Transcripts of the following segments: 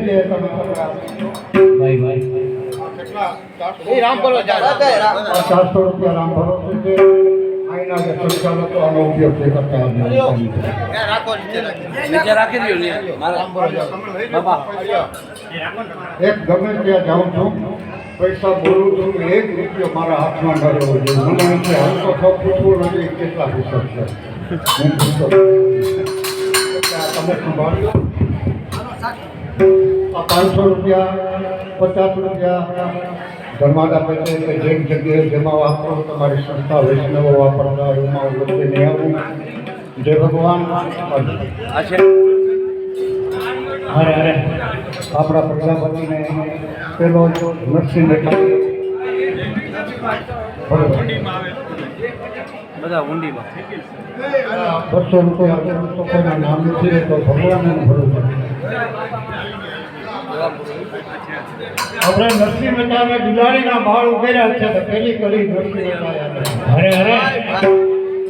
જગ્યાએ તમે ભાઈ ભાઈ એ રામ ભરો જા 400 રૂપિયા રામ ભરોસે છે આઈના જે સંચાલકો આનો ઉપયોગ છે કરતા રાખો નીચે નીચે રાખી દો ને મારા બાબા એક ગમે ત્યાં જાઉં છું પૈસા બોલું છું કે 1 રૂપિયો મારા હાથમાં ન રહેવો જોઈએ મને એમ છે હાલ તો પૂછવું નથી કેટલા પુસ્તક છે હું પુસ્તક તમે સંભાળ્યો 500 રૂપિયા 50 રૂપિયા ધર્માદા પેટે કે જેમ જગ્યાએ જેમાં વાપરો તમારી સંસ્થા વૈષ્ણવો વાપરતા એમાં વચ્ચે નહીં આવું જય ભગવાન અરે અરે આપણા પ્રજાપતિને પેલો નરસિંહ મહેતા બધા ઊંડીમાં 200 રૂપિયા તો કોઈના નામ નથી રહેતો ભગવાનને ભરોસો આપણે નરસિંહ મહેતાને બિલાડીના માળ ઉભેર્યા છે તો પેલી કરી નરસિંહ મહેતા અરે અરે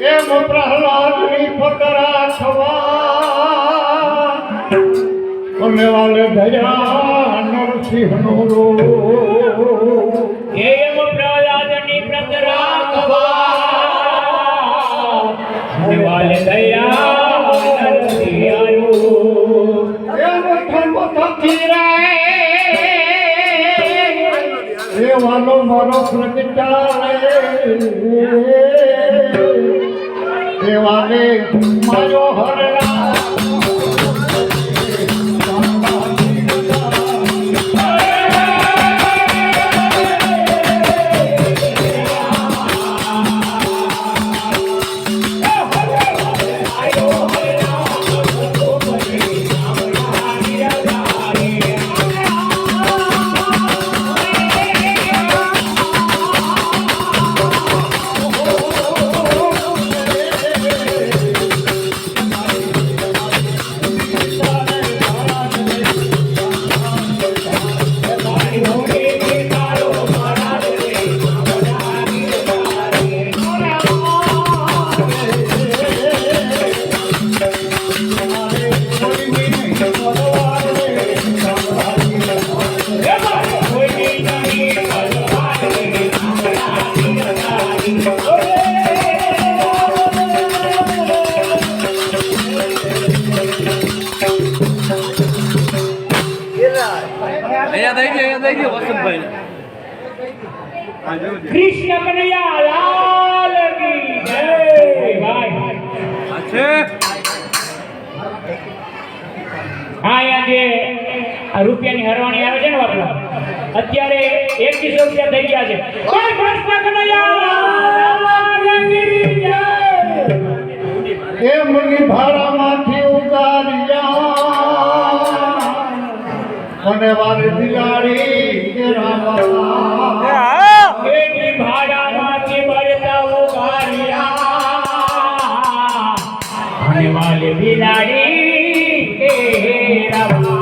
એ પ્રહલાદની ફકરા છવા કોને વાલે દયા નરસિંહનો રો એ પ્રહલાદની ફકરા છવા કોને વાલે દયા નરસિંહનો એ મોઠા એ વાલો મારો પ્રગટાવે એ વાલે મારો હરણા કૃષ્ણ કનૈયા લાલ કી જય ભાઈ અહીંયા જે આ રૂપિયાની હરવાણી આવે છે ને બાપલા અત્યારે 2100 રૂપિયા થઈ ગયા છે કૃષ્ણ કનૈયા લાલ કી જય એ મુનિ ભાડામાંથી ઉતાર્યા મને વારે બિલાડી કે રામા એની ભાડામાંથી બળતા ઉગાડ્યા અને વાલે બિલાડી કે રામા